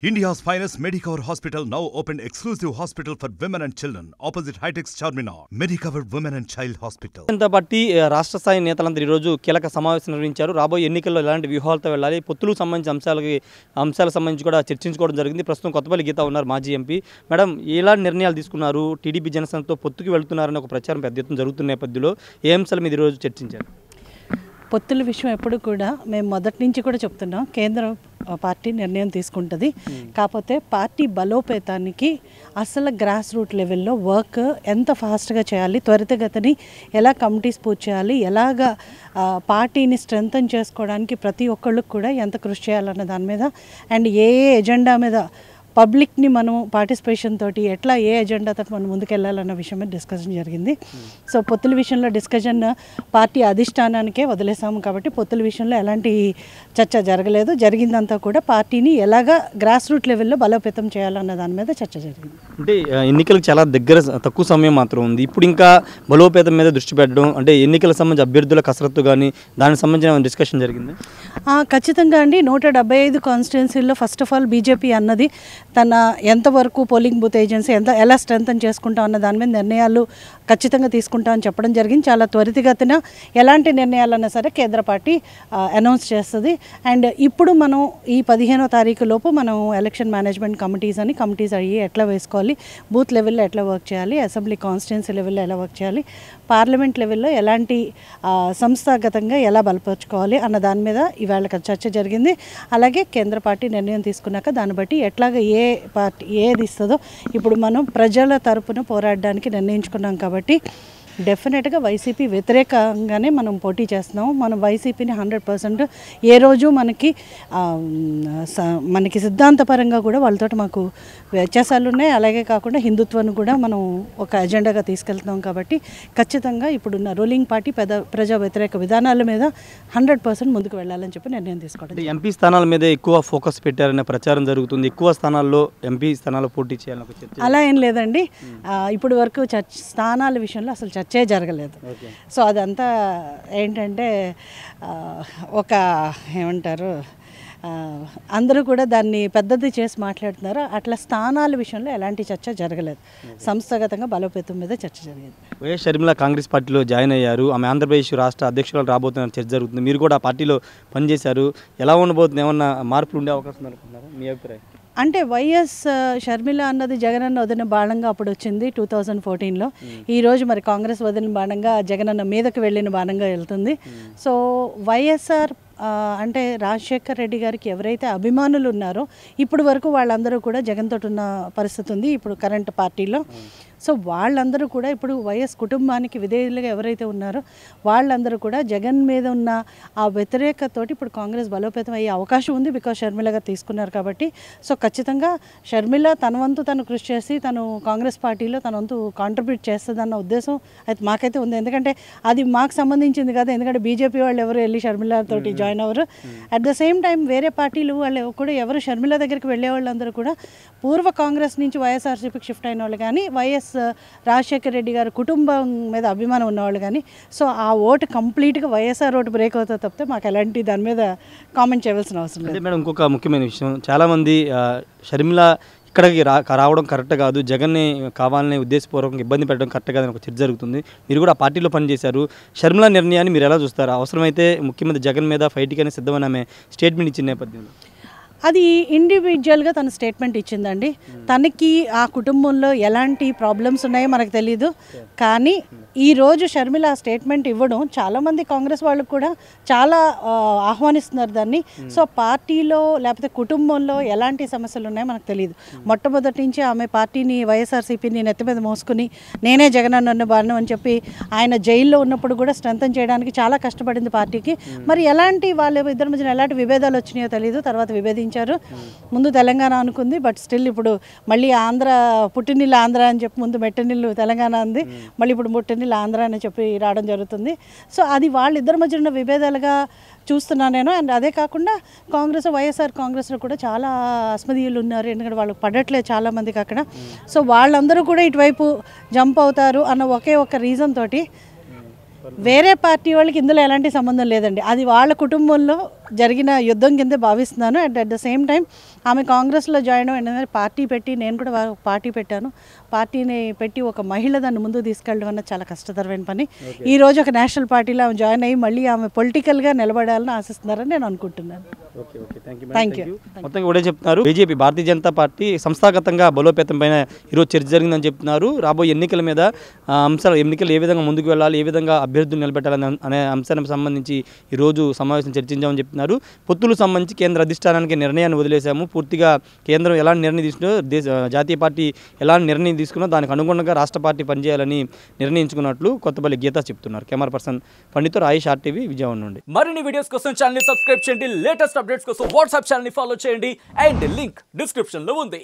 India's finest Medicover Hospital now opened exclusive hospital for women and children opposite High-Tech Charminar. Medicover Women and Child Hospital. Janata party రాష్ట్ర స్థాయి నేతలందరూ ఈ రోజు కీలక సమావేశం నిర్వహించారు. రాబోయే ఎన్నికల్లో ఎలాంటి వ్యూహాలతో వెళ్ళాలి, పొత్తులకు సంబంధించిన అంశాలకు సంబంధించి కూడా చర్చించుకోవడం జరిగింది. ప్రస్తుతం కొత్తపల్లి గీత ఉన్నారు, మాజీ ఎంపీ. మేడం, ఎలాంటి నిర్ణయాలు తీసుకున్నారు? టీడీపీ జనసేనతో పొత్తుకు వెళ్తున్నారని ఒక ప్రచారం పెద్ద ఎత్తున జరుగుతున్న నేపథ్యంలో ఏ అంశాల మీద ఈరోజు చర్చించారు? పొత్తుల విషయం ఎప్పుడు కూడా మేము మొదటి నుంచి కూడా చెప్తున్నాం, కేంద్ర పార్టీ నిర్ణయం తీసుకుంటుంది. కాకపోతే పార్టీ బలోపేతానికి అసలు గ్రాస్ రూట్ లెవెల్లో వర్క్ ఎంత ఫాస్ట్గా చేయాలి, త్వరితగతిని ఎలా కమిటీస్ పూర్తి చేయాలి, ఎలాగ పార్టీని స్ట్రెంగ్తన్ చేసుకోవడానికి ప్రతి ఒక్కళ్ళకి కూడా ఎంత కృషి చేయాలన్న దాని మీద అండ్ ఏ ఎజెండా మీద పబ్లిక్ని మనం పార్టిసిపేషన్ తోటి ఎట్లా ఏ ఎజెండాతో మనం ముందుకెళ్ళాలన్న విషయం మీద డిస్కషన్ జరిగింది. సో పొత్తుల విషయంలో డిస్కషన్ పార్టీ అధిష్టానానికే వదిలేసాము కాబట్టి పొత్తుల విషయంలో ఎలాంటి చర్చ జరగలేదు. జరిగిందంతా కూడా పార్టీని ఎలాగా గ్రాస్ రూట్ లెవెల్లో బలోపేతం చేయాలన్న దాని మీద చర్చ జరిగింది. అంటే ఎన్నికలకు చాలా తక్కువ సమయం మాత్రం ఉంది. ఇప్పుడు ఇంకా బలోపేతం మీద దృష్టి పెట్టడం, అంటే ఎన్నికలకు సంబంధించి అభ్యర్థుల కసరత్తు కానీ దానికి సంబంధించిన డిస్కషన్ జరిగింది. ఖచ్చితంగా అండి. 175 కాన్స్టిట్యున్సీల్లో ఫస్ట్ ఆఫ్ ఆల్ బీజేపీ అన్నది తన ఎంతవరకు పోలింగ్ బూత్ ఏజెన్సీ ఎలా స్ట్రెంగ్తన్ చేసుకుంటాం అన్న దాని మీద నిర్ణయాలు ఖచ్చితంగా తీసుకుంటామని చెప్పడం జరిగింది. చాలా త్వరితగతిన ఎలాంటి నిర్ణయాలన్నా సరే కేంద్ర పార్టీ అనౌన్స్ చేస్తుంది. అండ్ ఇప్పుడు మనం ఈ 15వ తారీఖు లోపు మనం ఎలక్షన్ మేనేజ్మెంట్ కమిటీస్ అయ్యి ఎట్లా వేసుకోవాలి, బూత్ లెవెల్లో ఎట్లా వర్క్ చేయాలి, అసెంబ్లీ కాన్స్టిట్యున్సీ లెవెల్లో ఎలా వర్క్ చేయాలి, పార్లమెంట్ లెవెల్లో ఎలాంటి సంస్థాగతంగా ఎలా బలపరుచుకోవాలి అన్న దాని మీద ఇవాళ చర్చ జరిగింది. అలాగే కేంద్ర పార్టీ నిర్ణయం తీసుకున్నాక దాన్ని బట్టి ఎట్లాగా ఏ పార్టీ ఏది ఇస్తుందో ఇప్పుడు మనం ప్రజల తరపున పోరాడడానికి నిర్ణయించుకున్నాం కాబట్టి డెఫినెట్గా వైసీపీ వ్యతిరేకంగానే మనం పోటీ చేస్తున్నాము. మనం వైసీపీని 100% ఏ రోజు మనకి సిద్ధాంతపరంగా కూడా వాళ్ళతో మాకు వ్యత్యాసాలు ఉన్నాయి. అలాగే కాకుండా హిందుత్వాన్ని కూడా మనం ఒక ఎజెండాగా తీసుకెళ్తున్నాం కాబట్టి ఖచ్చితంగా ఇప్పుడున్న రూలింగ్ పార్టీ ప్రజా వ్యతిరేక విధానాల మీద 100% ముందుకు వెళ్ళాలని చెప్పి నిర్ణయం తీసుకోవడం. ఎంపీ స్థానాల మీద ఎక్కువ ఫోకస్ పెట్టారనే ప్రచారం జరుగుతుంది. ఎక్కువ స్థానాల్లో ఎంపీ స్థానాల్లో పోటీ చేయాలని అలా ఏం లేదండి. ఇప్పటి వరకు స్థానాల విషయంలో అసలు చర్చే జరగలేదు. సో అదంతా ఏంటంటే ఒక ఏమంటారు, అందరూ కూడా దాన్ని పెద్దది చేసి మాట్లాడుతున్నారు. అట్లా స్థానాల విషయంలో ఎలాంటి చర్చ జరగలేదు. సంస్థాగతంగా బలోపేతం మీద చర్చ జరిగింది. వైఎస్ షర్మిల కాంగ్రెస్ పార్టీలో జాయిన్ అయ్యారు. ఆమె ఆంధ్రప్రదేశ్ రాష్ట్ర అధ్యక్షురాలు రాబోతున్న చర్చ జరుగుతుంది. మీరు కూడా ఆ పార్టీలో పనిచేశారు. ఎలా ఉండబోతుంది? ఏమన్నా మార్పులు ఉండే అవకాశం అనుకుంటున్నారా? మీ అభిప్రాయం? అంటే వైఎస్ షర్మిల అన్నది జగనన్న వదిన బాణంగా అప్పుడు వచ్చింది 2014లో. ఈరోజు మరి కాంగ్రెస్ వదిన బాణంగా జగనన్న మీదకి వెళ్ళిన బాణంగా వెళ్తుంది. సో వైఎస్ఆర్ అంటే రాజశేఖర్ రెడ్డి గారికి ఎవరైతే అభిమానులు ఉన్నారో ఇప్పటి వరకు వాళ్ళందరూ కూడా జగన్ తోటి ఉన్న పరిస్థితి ఉంది ఇప్పుడు కరెంట్ పార్టీలో. సో వాళ్ళందరూ కూడా ఇప్పుడు వైఎస్ కుటుంబానికి విధేయులుగా ఎవరైతే ఉన్నారో వాళ్ళందరూ కూడా జగన్ మీద ఉన్న ఆ వ్యతిరేకతోటి ఇప్పుడు కాంగ్రెస్ బలోపేతం అయ్యే అవకాశం ఉంది. బికాజ్ షర్మిల గారు తీసుకున్నారు కాబట్టి. సో ఖచ్చితంగా షర్మిల తన వంతు తను కృషి చేసి తను కాంగ్రెస్ పార్టీలో తన వంతు కాంట్రిబ్యూట్ చేస్తుందన్న ఉద్దేశం అయితే మాకైతే ఉంది. ఎందుకంటే అది మాకు సంబంధించింది కాదు. ఎందుకంటే బీజేపీ వాళ్ళు ఎవరు వెళ్ళి షర్మిల తోటి జాయిన్ అవ్వరు. అట్ ద సేమ్ టైం వేరే పార్టీలు వాళ్ళు కూడా ఎవరు షర్మిల దగ్గరికి వెళ్ళే వాళ్ళందరూ కూడా పూర్వ కాంగ్రెస్ నుంచి వైఎస్ఆర్సీపీకి షిఫ్ట్ అయిన వాళ్ళు కానీ వైఎస్ రాజశేఖర్ రెడ్డి గారి కుటుంబం మీద అభిమానం ఉన్నవాళ్ళు కానీ. సో ఆ ఓటు కంప్లీట్గా వైఎస్ఆర్ ఓటు బ్రేక్ అవుతా తప్పితే మాకు ఎలాంటి దాని మీద కామెంట్ చేయవలసిన అవసరం లేదు. మేడం, ఇంకొక ముఖ్యమైన విషయం, చాలామంది షర్మిల ఇక్కడికి రావడం కరెక్ట్ కాదు, జగన్ని కావాలనే ఉద్దేశపూర్వకంగా ఇబ్బంది పెట్టడం కరెక్ట్ కాదని ఒక చర్చ జరుగుతుంది. మీరు కూడా ఆ పార్టీలో పనిచేశారు. షర్మిల నిర్ణయాన్ని మీరు ఎలా చూస్తారు? అవసరమైతే ముఖ్యమంత్రి జగన్ మీద ఫైట్కి అని సిద్ధమని ఆమె స్టేట్మెంట్ ఇచ్చిన నేపథ్యంలో అది ఇండివిజువల్గా తన స్టేట్మెంట్ ఇచ్చిందండి. తనకి ఆ కుటుంబంలో ఎలాంటి ప్రాబ్లమ్స్ ఉన్నాయో మనకు తెలీదు. కానీ ఈరోజు షర్మిల ఆ స్టేట్మెంట్ ఇవ్వడం చాలామంది కాంగ్రెస్ వాళ్ళకు కూడా చాలా ఆహ్వానిస్తున్నారు దాన్ని. సో పార్టీలో లేకపోతే కుటుంబంలో ఎలాంటి సమస్యలు ఉన్నాయో మనకు తెలియదు. మొట్టమొదటి నుంచి ఆమె పార్టీని వైఎస్ఆర్సీపీని నెత్తి మీద మోసుకుని నేనే జగనన్న బాణం అని చెప్పి ఆయన జైల్లో ఉన్నప్పుడు కూడా స్ట్రెంగ్తన్ చేయడానికి చాలా కష్టపడింది పార్టీకి. మరి ఎలాంటి వాళ్ళ ఇద్దరి మధ్యన ఎలాంటి విభేదాలు వచ్చినాయో తెలియదు. తర్వాత విభేదించారు. ముందు తెలంగాణ అనుకుంది, బట్ స్టిల్ ఇప్పుడు మళ్ళీ ఆంధ్ర పుట్టినిల్లు ఆంధ్ర అని చెప్పి ముందు మెట్టనిల్లు తెలంగాణ అంది, మళ్ళీ ఇప్పుడు పుట్టినిల్లు ఆంధ్ర అని చెప్పి రావడం జరుగుతుంది. సో అది వాళ్ళిద్దరి మధ్య ఉన్న విభేదాలుగా చూస్తున్నాను నేను. అండ్ అదే కాకుండా వైఎస్ఆర్ కాంగ్రెస్లో కూడా చాలా అస్మదీయులు ఉన్నారు. ఎందుకంటే వాళ్ళకి పడట్లేదు చాలామందికి అక్కడ. సో వాళ్ళందరూ కూడా ఇటువైపు జంప్ అవుతారు అన్న ఒకే ఒక రీజన్ తోటి వేరే పార్టీ వాళ్ళకి ఇందులో ఎలాంటి సంబంధం లేదండి. అది వాళ్ళ కుటుంబంలో జరిగిన యుద్ధం కింద భావిస్తున్నాను. And at the same time ఆమె కాంగ్రెస్లో జాయిన్ అయ్యి పార్టీ పెట్టి, నేను కూడా పార్టీ పెట్టాను, పార్టీని పెట్టి ఒక మహిళ దాన్ని ముందుకు తీసుకెళ్ళడం అన్నది చాలా కష్టతరమైన పని. ఈ రోజు ఒక నేషనల్ పార్టీలో ఆమె జాయిన్ అయ్యి మళ్ళీ ఆమె పొలిటికల్గా నిలబడాలని ఆశిస్తున్నారని నేను అనుకుంటున్నాను. Thank you. మొత్తంగా కూడా చెప్తున్నారు బీజేపీ భారతీయ జనతా పార్టీ సంస్థాగతంగా బలోపేతం పైన ఈరోజు చర్చ జరిగిందని చెప్తున్నారు. రాబోయే ఎన్నికల మీద అంశాలు, ఎన్నికలు ఏ విధంగా ముందుకు వెళ్ళాలి, ఏ విధంగా అభ్యర్థులు నిలబెట్టాలని అనే అంశానికి సంబంధించి ఈరోజు సమావేశం చర్చించామని చెప్తున్నారు. పొత్తులకు సంబంధించి కేంద్ర అధిష్టానానికి నిర్ణయాన్ని వదిలేశాము. పూర్తిగా కేంద్రం ఎలాంటి నిర్ణయం తీసుకున్నో, జాతీయ పార్టీ ఎలాంటి నిర్ణయం తీసుకున్నో దానికి అనుగుణంగా రాష్ట్ర పార్టీ పనిచేయాలని నిర్ణయించుకున్నట్లు కొత్తపల్లి గీత చెప్తున్నారు. Camera person పండితో Rayesh, RTV, Vijayawada నుండి. మరిన్ని వీడియోస్ కోసం ఛానల్ ని సబ్స్క్రైబ్ చేయండి. లేటెస్ట్ అప్డేట్స్ కోసం వాట్సాప్ ఛానల్ ని ఫాలో చేయండి. అండ్ లింక్ డిస్క్రిప్షన్ లో ఉంది.